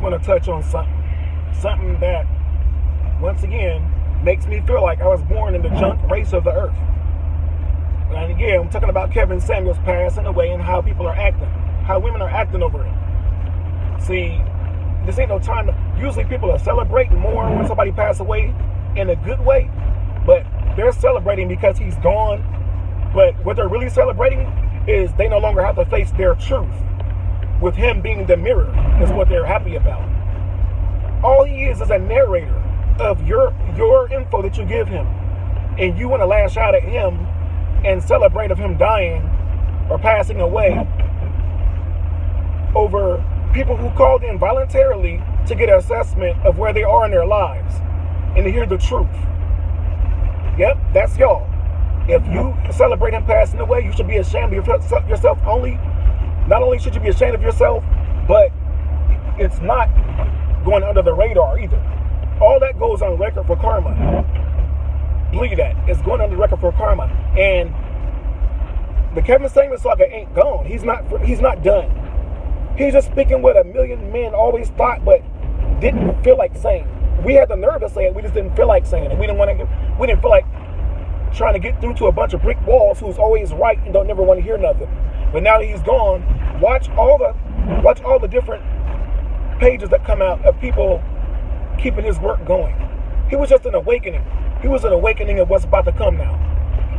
just want to touch on something that, once again, makes me feel like I was born in the junk race of the earth. And again, I'm talking about Kevin Samuels passing away and how people are acting, how women are acting over it. See, this ain't no time usually people are celebrating more when somebody passes away in a good way, but they're celebrating because he's gone. But what they're really celebrating is they no longer have to face their truth. With him being the mirror is what they're happy about. All he is a narrator of your info that you give him. And you want to lash out at him and celebrate of him dying or passing away over people who called in voluntarily to get an assessment of where they are in their lives and to hear the truth. Yep, that's y'all. If you celebrate him passing away, you should be ashamed of yourself only. Not only should you be ashamed of yourself, but it's not going under the radar either. All that goes on record for karma. Believe that. It's going under the record for karma. And the Kevin Samuels saga ain't gone. He's not done. He's just speaking what a million men always thought but didn't feel like saying. We had the nerve to say it, we just didn't feel like saying it. We didn't feel like trying to get through to a bunch of brick walls who's always right and don't never want to hear nothing. But now that he's gone, watch all the different pages that come out of people keeping his work going. He was just an awakening. He was an awakening of what's about to come now.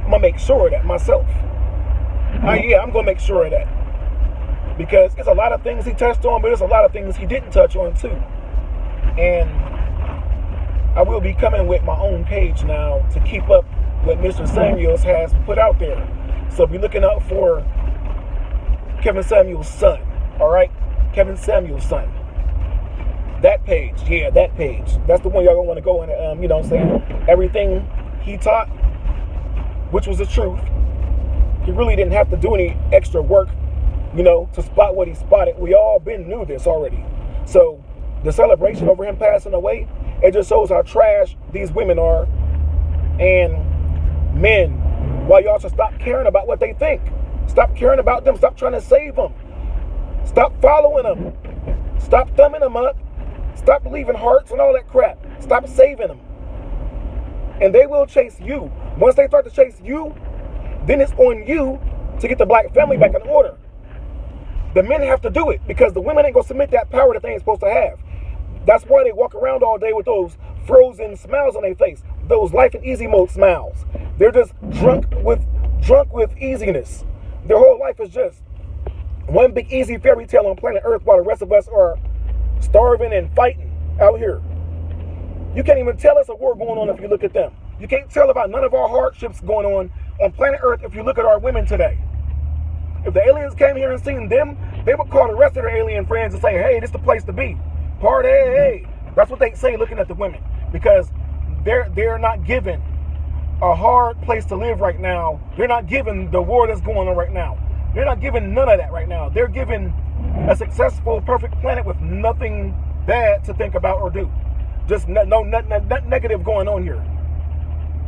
I'm gonna make sure of that myself. I'm gonna make sure of that. Because it's a lot of things he touched on, but there's a lot of things he didn't touch on too. And I will be coming with my own page now to keep up what Mr. Samuels has put out there. So be looking out for Kevin Samuels' son. Alright? Kevin Samuels' son. That page. Yeah, that page. That's the one y'all gonna want to go and, you know what I'm saying? Everything he taught, which was the truth. He really didn't have to do any extra work, you know, to spot what he spotted. We all knew this already. So the celebration over him passing away, it just shows how trash these women are. And men, why y'all should stop caring about what they think. Stop caring about them. Stop trying to save them. Stop following them. Stop thumbing them up. Stop leaving hearts and all that crap. Stop saving them. And they will chase you. Once they start to chase you, then it's on you to get the black family back in order. The men have to do it because the women ain't going to submit that power that they ain't supposed to have. That's why they walk around all day with those frozen smiles on their face. Those life and easy mode smiles. They're just drunk with easiness. Their whole life is just one big easy fairy tale on planet Earth while the rest of us are starving and fighting out here. You can't even tell us a war going on if you look at them. You can't tell about none of our hardships going on planet Earth if you look at our women today. If the aliens came here and seen them, they would call the rest of their alien friends and say, hey, this is the place to be. Party, hey. That's what they say looking at the women. Because they're not given a hard place to live right now. They're not given the war that's going on right now. They're not given none of that right now. They're given a successful, perfect planet with nothing bad to think about or do. Just no negative going on here.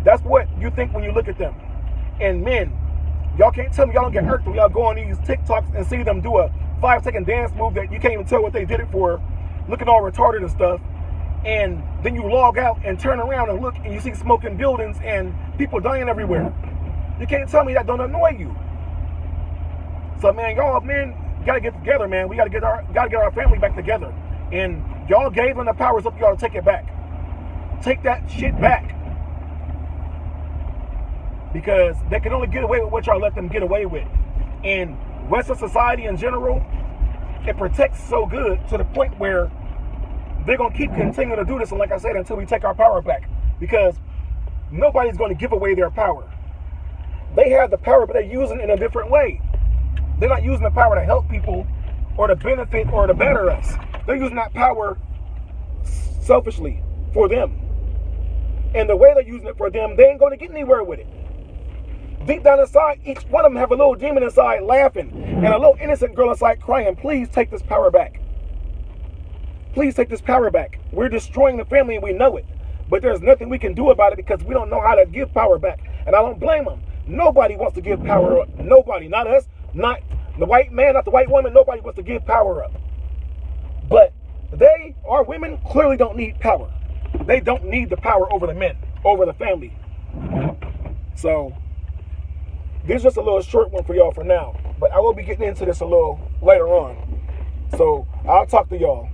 That's what you think when you look at them. And men, y'all can't tell me y'all don't get hurt when y'all go on these TikToks and see them do a 5-second dance move that you can't even tell what they did it for, looking all retarded and stuff. And then you log out and turn around and look and you see smoking buildings and people dying everywhere. You can't tell me that don't annoy you. So man, y'all men gotta get together, man. We gotta get our family back together. And y'all gave them the powers up, you gotta take it back. Take that shit back. Because they can only get away with what y'all let them get away with. And Western society in general, it protects so good to the point where they're going to keep continuing to do this, and like I said, until we take our power back. Because nobody's going to give away their power. They have the power, but they're using it in a different way. They're not using the power to help people or to benefit or to better us. They're using that power selfishly for them. And the way they're using it for them, they ain't going to get anywhere with it. Deep down inside, each one of them have a little demon inside laughing and a little innocent girl inside crying, please take this power back. Please take this power back. We're destroying the family and we know it. But there's nothing we can do about it because we don't know how to give power back. And I don't blame them. Nobody wants to give power up. Nobody. Not us. Not the white man. Not the white woman. Nobody wants to give power up. But they Our women clearly don't need power. They don't need the power over the men, over the family. So this is just a little short one for y'all for now. But I will be getting into this a little later on. So I'll talk to y'all.